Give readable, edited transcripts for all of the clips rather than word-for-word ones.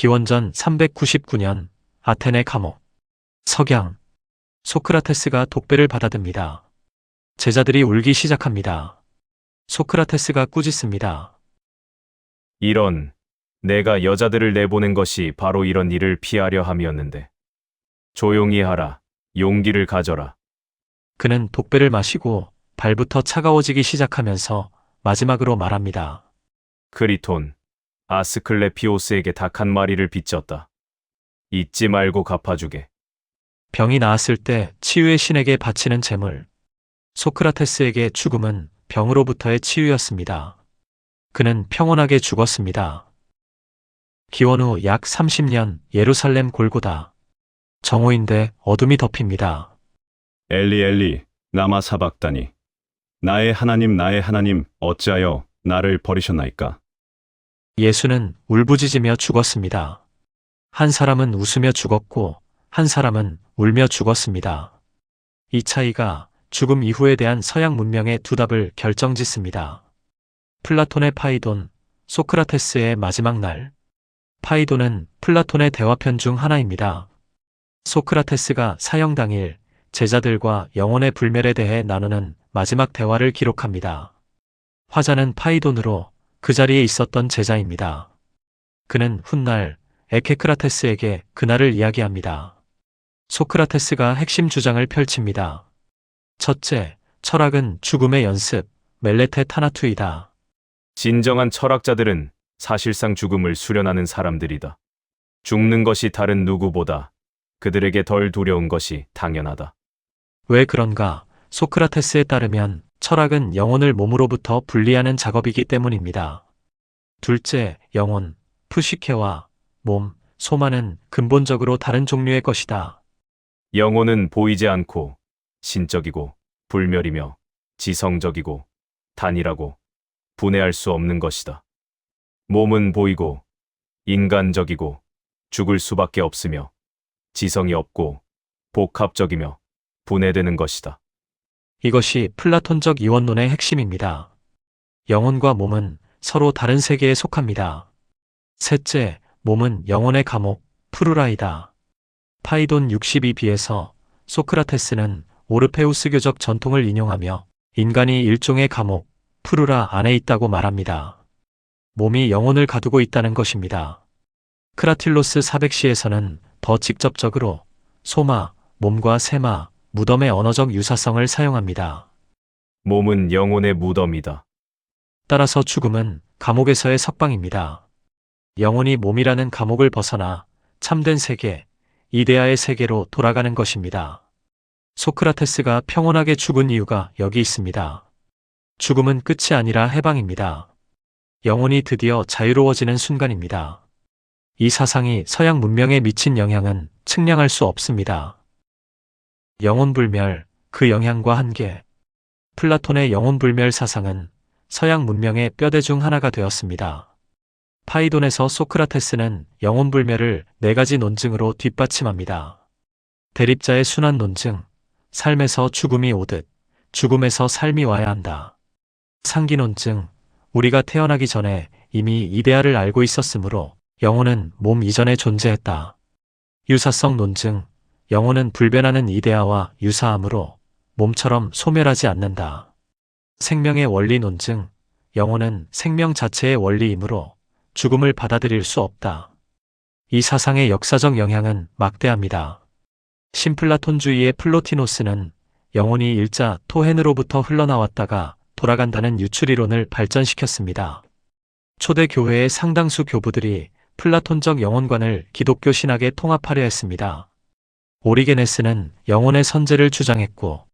기원전 399년 아테네 감옥. 석양. 소크라테스가 독배를 받아듭니다. 제자들이 울기 시작합니다. 소크라테스가 꾸짖습니다. 이런, 내가 여자들을 내보낸 것이 바로 이런 일을 피하려 함이었는데. 조용히 하라. 용기를 가져라. 그는 독배를 마시고 발부터 차가워지기 시작하면서 마지막으로 말합니다. 크리톤, 아스클레피오스에게 닭 한 마리를 빚졌다. 잊지 말고 갚아주게. 병이 나았을 때 치유의 신에게 바치는 제물. 소크라테스에게 죽음은 병으로부터의 치유였습니다. 그는 평온하게 죽었습니다. 기원 후 약 30년 예루살렘 골고다. 정오인데 어둠이 덮입니다. 엘리 엘리 라마 사박다니 나의 하나님 어찌하여 나를 버리셨나이까. 예수는 울부짖으며 죽었습니다. 한 사람은 웃으며 죽었고 한 사람은 울며 죽었습니다. 이 차이가 죽음 이후에 대한 서양 문명의 두 답을 결정짓습니다. 플라톤의 파이돈, 소크라테스의 마지막 날. 파이돈은 플라톤의 대화편 중 하나입니다. 소크라테스가 사형 당일 제자들과 영혼의 불멸에 대해 나누는 마지막 대화를 기록합니다. 화자는 파이돈으로 그 자리에 있었던 제자입니다. 그는 훗날 에케크라테스에게 그날을 이야기합니다. 소크라테스가 핵심 주장을 펼칩니다. 첫째, 철학은 죽음의 연습, 멜레테 타나투이다. 진정한 철학자들은 사실상 죽음을 수련하는 사람들이다. 죽는 것이 다른 누구보다 그들에게 덜 두려운 것이 당연하다. 왜 그런가? 소크라테스에 따르면 철학은 영혼을 몸으로부터 분리하는 작업이기 때문입니다. 둘째, 영혼, 푸시케와 몸, 소마는 근본적으로 다른 종류의 것이다. 영혼은 보이지 않고 신적이고 불멸이며 지성적이고 단일하고 분해할 수 없는 것이다. 몸은 보이고 인간적이고 죽을 수밖에 없으며 지성이 없고 복합적이며 분해되는 것이다. 이것이 플라톤적 이원론의 핵심입니다. 영혼과 몸은 서로 다른 세계에 속합니다. 셋째, 몸은 영혼의 감옥, 푸르라이다. 파이돈 62b에서 소크라테스는 오르페우스교적 전통을 인용하며 인간이 일종의 감옥, 푸르라 안에 있다고 말합니다. 몸이 영혼을 가두고 있다는 것입니다. 크라틸로스 400시에서는 더 직접적으로 소마, 몸과 세마, 무덤의 언어적 유사성을 사용합니다. 몸은 영혼의 무덤이다. 따라서 죽음은 감옥에서의 석방입니다. 영혼이 몸이라는 감옥을 벗어나 참된 세계, 이데아의 세계로 돌아가는 것입니다. 소크라테스가 평온하게 죽은 이유가 여기 있습니다. 죽음은 끝이 아니라 해방입니다. 영혼이 드디어 자유로워지는 순간입니다. 이 사상이 서양 문명에 미친 영향은 측량할 수 없습니다. 영혼불멸, 그 영향과 한계. 플라톤의 영혼불멸 사상은 서양 문명의 뼈대 중 하나가 되었습니다. 파이돈에서 소크라테스는 영혼불멸을 4가지 논증으로 뒷받침합니다. 대립자의 순환 논증, 삶에서 죽음이 오듯 죽음에서 삶이 와야 한다. 상기 논증, 우리가 태어나기 전에 이미 이데아를 알고 있었으므로 영혼은 몸 이전에 존재했다. 유사성 논증, 영혼은 불변하는 이데아와 유사하므로 몸처럼 소멸하지 않는다. 생명의 원리 논증, 영혼은 생명 자체의 원리이므로 죽음을 받아들일 수 없다. 이 사상의 역사적 영향은 막대합니다. 신플라톤주의의 플로티노스는 영혼이 일자 토헨으로부터 흘러나왔다가 돌아간다는 유출이론을 발전시켰습니다. 초대 교회의 상당수 교부들이 플라톤적 영혼관을 기독교 신학에 통합하려 했습니다. 오리게네스는 영혼의 선제를 주장했고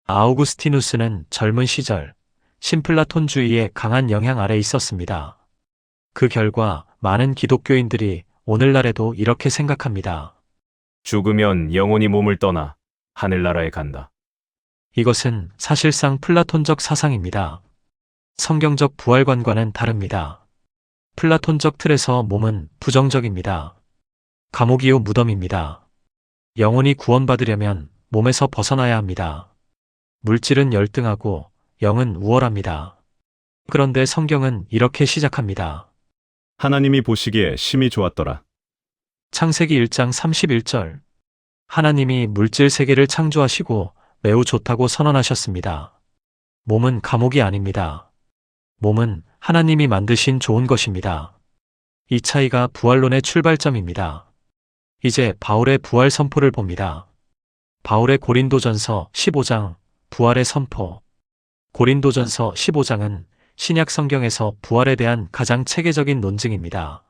아우구스티누스는 젊은 시절 신플라톤주의의 강한 영향 아래 있었습니다. 그 결과 많은 기독교인들이 오늘날에도 이렇게 생각합니다. 죽으면 영혼이 몸을 떠나 하늘나라에 간다. 이것은 사실상 플라톤적 사상입니다. 성경적 부활관과는 다릅니다. 플라톤적 틀에서 몸은 부정적입니다. 감옥이요 무덤입니다. 영혼이 구원받으려면 몸에서 벗어나야 합니다. 물질은 열등하고 영은 우월합니다. 그런데 성경은 이렇게 시작합니다. 하나님이 보시기에 심히 좋았더라. 창세기 1장 31절. 하나님이 물질 세계를 창조하시고 매우 좋다고 선언하셨습니다. 몸은 감옥이 아닙니다. 몸은 하나님이 만드신 좋은 것입니다. 이 차이가 부활론의 출발점입니다. 이제 바울의 부활 선포를 봅니다. 바울의 고린도전서 15장, 부활의 선포. 고린도전서 15장은 신약 성경에서 부활에 대한 가장 체계적인 논증입니다.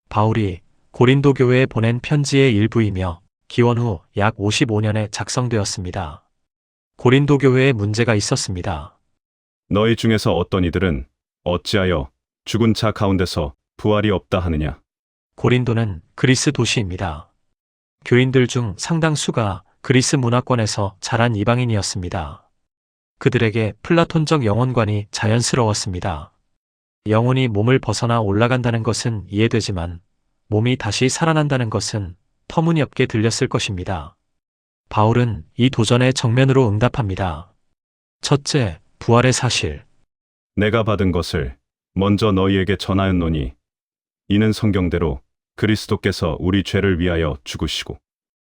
바울이 고린도 교회에 보낸 편지의 일부이며 기원 후 약 55년에 작성되었습니다. 고린도 교회에 문제가 있었습니다. 너희 중에서 어떤 이들은 어찌하여 죽은 자 가운데서 부활이 없다 하느냐? 고린도는 그리스 도시입니다. 교인들 중 상당수가 그리스 문화권에서 자란 이방인이었습니다. 그들에게 플라톤적 영혼관이 자연스러웠습니다. 영혼이 몸을 벗어나 올라간다는 것은 이해되지만 몸이 다시 살아난다는 것은 터무니없게 들렸을 것입니다. 바울은 이 도전에 정면으로 응답합니다. 첫째, 부활의 사실. 내가 받은 것을 먼저 너희에게 전하였노니 이는 성경대로 그리스도께서 우리 죄를 위하여 죽으시고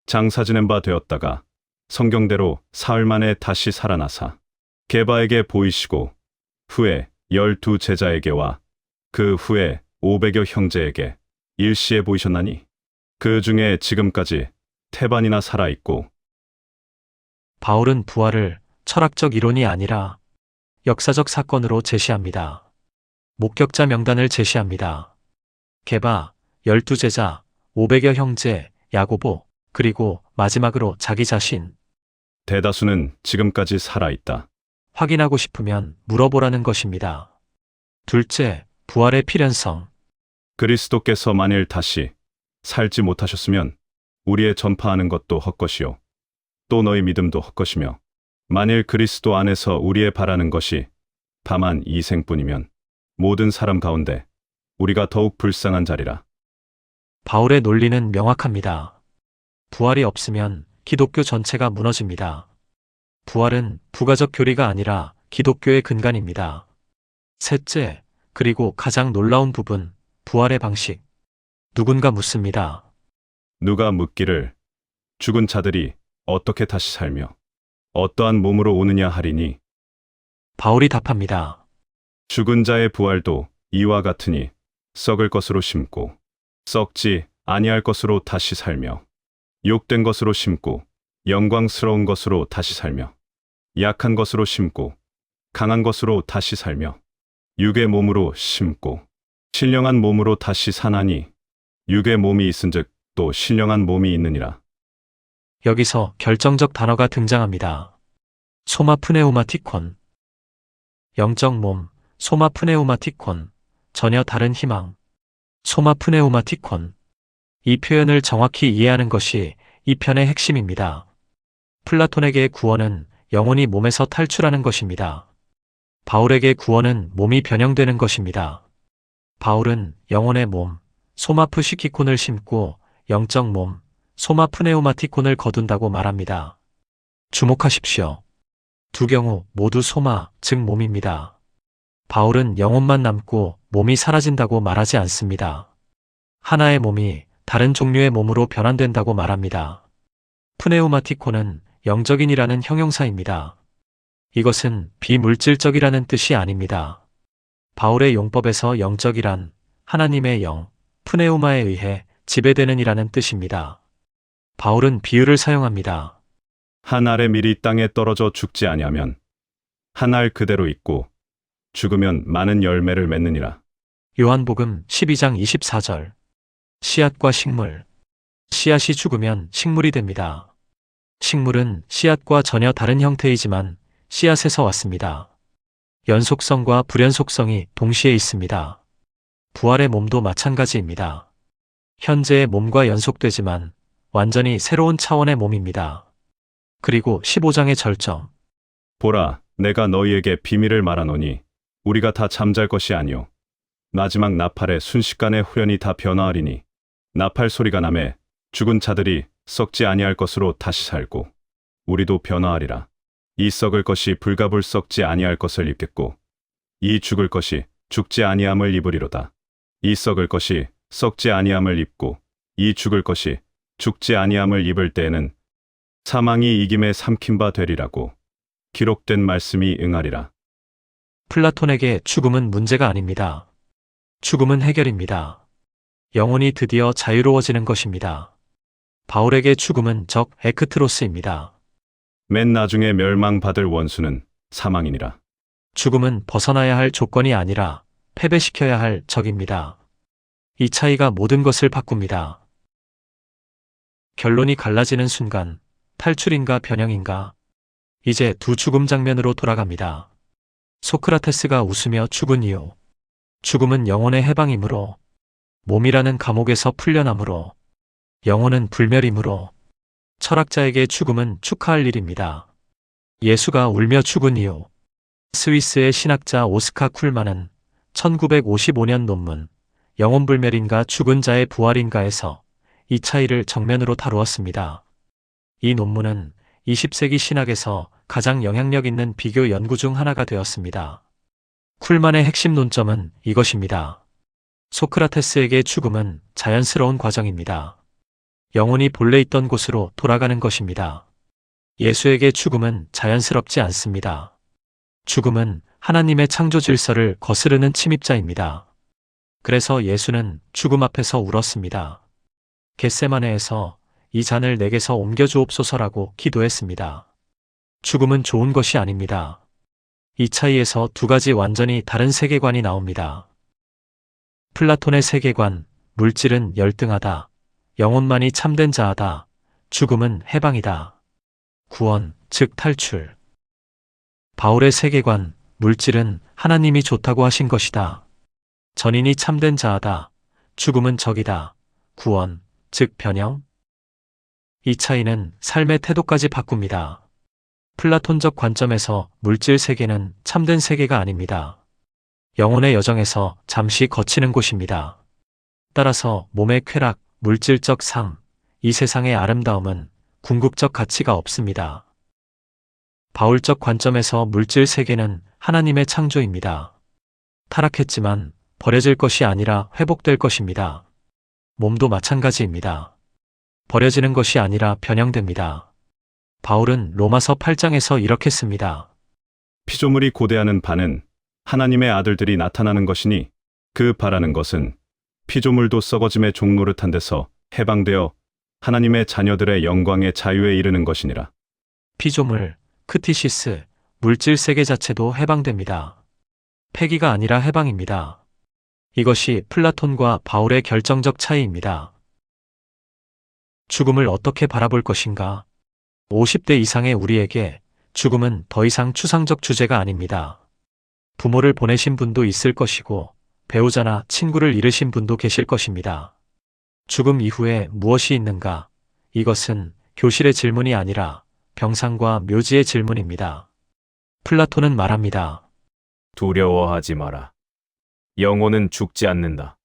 장사 지낸 바 되었다가 성경대로 사흘 만에 다시 살아나사 게바에게 보이시고 후에 12 제자에게와 그 후에 500여 형제에게 일시에 보이셨나니 그 중에 지금까지 태반이나 살아있고. 바울은 부활을 철학적 이론이 아니라 역사적 사건으로 제시합니다. 목격자 명단을 제시합니다. 게바, 12제자, 500여 형제, 야고보, 그리고 마지막으로 자기 자신. 대다수는 지금까지 살아있다. 확인하고 싶으면 물어보라는 것입니다. 둘째, 부활의 필연성. 그리스도께서 만일 다시 살지 못하셨으면 우리의 전파하는 것도 헛것이요 또 너희 믿음도 헛것이며 만일 그리스도 안에서 우리의 바라는 것이 다만 이 생뿐이면 모든 사람 가운데 우리가 더욱 불쌍한 자리라. 바울의 논리는 명확합니다. 부활이 없으면 기독교 전체가 무너집니다. 부활은 부가적 교리가 아니라 기독교의 근간입니다. 셋째, 그리고 가장 놀라운 부분, 부활의 방식. 누군가 묻습니다. 누가 묻기를 죽은 자들이 어떻게 다시 살며 어떠한 몸으로 오느냐 하리니 바울이 답합니다. 죽은 자의 부활도 이와 같으니 썩을 것으로 심고 썩지 아니할 것으로 다시 살며 욕된 것으로 심고 영광스러운 것으로 다시 살며 약한 것으로 심고 강한 것으로 다시 살며 육의 몸으로 심고 신령한 몸으로 다시 사나니 육의 몸이 있은즉 또 신령한 몸이 있느니라. 여기서 결정적 단어가 등장합니다. 소마프네우마티콘. 영적 몸, 소마프네우마티콘. 전혀 다른 희망. 소마프네우마티콘. 이 표현을 정확히 이해하는 것이 이 편의 핵심입니다. 플라톤에게의 구원은 영혼이 몸에서 탈출하는 것입니다. 바울에게 구원은 몸이 변형되는 것입니다. 바울은 영혼의 몸, 소마프시키콘을 심고 영적 몸, 소마프네우마티콘을 거둔다고 말합니다. 주목하십시오. 두 경우 모두 소마, 즉 몸입니다. 바울은 영혼만 남고 몸이 사라진다고 말하지 않습니다. 하나의 몸이 다른 종류의 몸으로 변환된다고 말합니다. 프네우마티콘은 영적인이라는 형용사입니다. 이것은 비물질적이라는 뜻이 아닙니다. 바울의 용법에서 영적이란 하나님의 영, 프네우마에 의해 지배되는 이라는 뜻입니다. 바울은 비유를 사용합니다. 한 알의 밀이 땅에 떨어져 죽지 아니하면 한 알 그대로 있고 죽으면 많은 열매를 맺느니라. 요한복음 12장 24절. 씨앗과 식물. 씨앗이 죽으면 식물이 됩니다. 식물은 씨앗과 전혀 다른 형태이지만 씨앗에서 왔습니다. 연속성과 불연속성이 동시에 있습니다. 부활의 몸도 마찬가지입니다. 현재의 몸과 연속되지만 완전히 새로운 차원의 몸입니다. 그리고 15장의 절정. 보라, 내가 너희에게 비밀을 말하노니 우리가 다 잠잘 것이 아니요 마지막 나팔의 순식간에 후련히 다 변화하리니 나팔 소리가 나매 죽은 자들이 썩지 아니할 것으로 다시 살고 우리도 변화하리라. 이 썩을 것이 불가불 썩지 아니할 것을 입겠고 이 죽을 것이 죽지 아니함을 입으리로다. 이 썩을 것이 썩지 아니함을 입고 이 죽을 것이 죽지 아니함을 입을 때에는 사망이 이김에 삼킨 바 되리라고 기록된 말씀이 응하리라. 플라톤에게 죽음은 문제가 아닙니다. 죽음은 해결입니다. 영혼이 드디어 자유로워지는 것입니다. 바울에게 죽음은 적 에크트로스입니다. 맨 나중에 멸망받을 원수는 사망이니라. 죽음은 벗어나야 할 조건이 아니라 패배시켜야 할 적입니다. 이 차이가 모든 것을 바꿉니다. 결론이 갈라지는 순간 탈출인가 변형인가? 이제 두 죽음 장면으로 돌아갑니다. 소크라테스가 웃으며 죽은 이유. 죽음은 영혼의 해방이므로, 몸이라는 감옥에서 풀려남으로, 영혼은 불멸이므로, 철학자에게 죽음은 축하할 일입니다. 예수가 울며 죽은 이유. 스위스의 신학자 오스카 쿨만은 1955년 논문 영혼불멸인가 죽은 자의 부활인가에서 이 차이를 정면으로 다루었습니다. 이 논문은 20세기 신학에서 가장 영향력 있는 비교 연구 중 하나가 되었습니다. 쿨만의 핵심 논점은 이것입니다. 소크라테스에게 죽음은 자연스러운 과정입니다. 영혼이 본래 있던 곳으로 돌아가는 것입니다. 예수에게 죽음은 자연스럽지 않습니다. 죽음은 하나님의 창조 질서를 거스르는 침입자입니다. 그래서 예수는 죽음 앞에서 울었습니다. 겟세마네에서 이 잔을 내게서 옮겨주옵소서라고 기도했습니다. 죽음은 좋은 것이 아닙니다. 이 차이에서 두 가지 완전히 다른 세계관이 나옵니다. 플라톤의 세계관, 물질은 열등하다. 영혼만이 참된 자하다. 죽음은 해방이다. 구원, 즉 탈출. 바울의 세계관, 물질은 하나님이 좋다고 하신 것이다. 전인이 참된 자하다. 죽음은 적이다. 구원, 즉 변형. 이 차이는 삶의 태도까지 바꿉니다. 플라톤적 관점에서 물질 세계는 참된 세계가 아닙니다. 영혼의 여정에서 잠시 거치는 곳입니다. 따라서 몸의 쾌락, 물질적 삶, 이 세상의 아름다움은 궁극적 가치가 없습니다. 바울적 관점에서 물질 세계는 하나님의 창조입니다. 타락했지만 버려질 것이 아니라 회복될 것입니다. 몸도 마찬가지입니다. 버려지는 것이 아니라 변형됩니다. 바울은 로마서 8장에서 이렇게 씁니다. 피조물이 고대하는 바는 하나님의 아들들이 나타나는 것이니 그 바라는 것은 피조물도 썩어짐의 종노릇한 데서 해방되어 하나님의 자녀들의 영광의 자유에 이르는 것이니라. 피조물, 크티시스, 물질 세계 자체도 해방됩니다. 폐기가 아니라 해방입니다. 이것이 플라톤과 바울의 결정적 차이입니다. 죽음을 어떻게 바라볼 것인가? 50대 이상의 우리에게 죽음은 더 이상 추상적 주제가 아닙니다. 부모를 보내신 분도 있을 것이고 배우자나 친구를 잃으신 분도 계실 것입니다. 죽음 이후에 무엇이 있는가? 이것은 교실의 질문이 아니라 병상과 묘지의 질문입니다. 플라톤은 말합니다. 두려워하지 마라. 영혼은 죽지 않는다.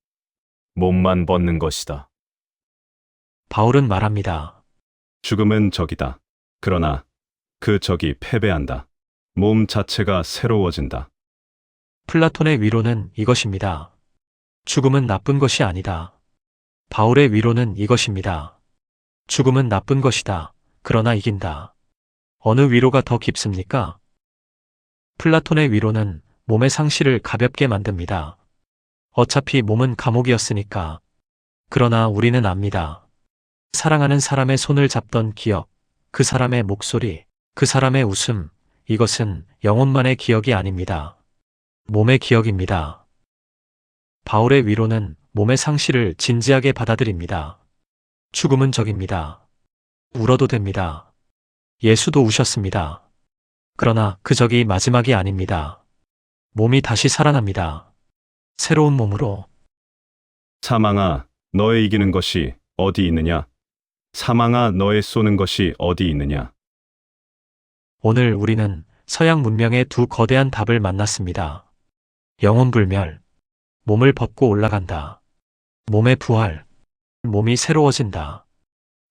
몸만 벗는 것이다. 바울은 말합니다. 죽음은 적이다. 그러나 그 적이 패배한다. 몸 자체가 새로워진다. 플라톤의 위로는 이것입니다. 죽음은 나쁜 것이 아니다. 바울의 위로는 이것입니다. 죽음은 나쁜 것이다. 그러나 이긴다. 어느 위로가 더 깊습니까? 플라톤의 위로는 몸의 상실을 가볍게 만듭니다. 어차피 몸은 감옥이었으니까. 그러나 우리는 압니다. 사랑하는 사람의 손을 잡던 기억, 그 사람의 목소리, 그 사람의 웃음, 이것은 영혼만의 기억이 아닙니다. 몸의 기억입니다. 바울의 위로는 몸의 상실을 진지하게 받아들입니다. 죽음은 적입니다. 울어도 됩니다. 예수도 우셨습니다. 그러나 그 적이 마지막이 아닙니다. 몸이 다시 살아납니다. 새로운 몸으로. 사망아, 너의 이기는 것이 어디 있느냐? 사망아, 너의 쏘는 것이 어디 있느냐? 오늘 우리는 서양 문명의 두 거대한 답을 만났습니다. 영혼불멸, 몸을 벗고 올라간다. 몸의 부활, 몸이 새로워진다.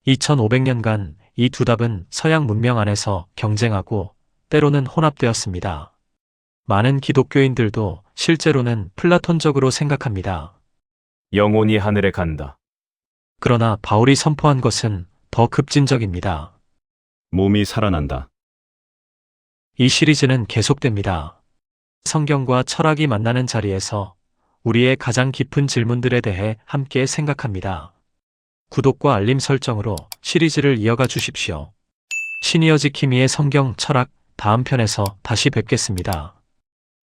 2500년간 이 두 답은 서양 문명 안에서 경쟁하고 때로는 혼합되었습니다. 많은 기독교인들도 실제로는 플라톤적으로 생각합니다. 영혼이 하늘에 간다. 그러나 바울이 선포한 것은 더 급진적입니다. 몸이 살아난다. 이 시리즈는 계속됩니다. 성경과 철학이 만나는 자리에서 우리의 가장 깊은 질문들에 대해 함께 생각합니다. 구독과 알림 설정으로 시리즈를 이어가 주십시오. 시니어 지킴이의 성경 철학 다음 편에서 다시 뵙겠습니다.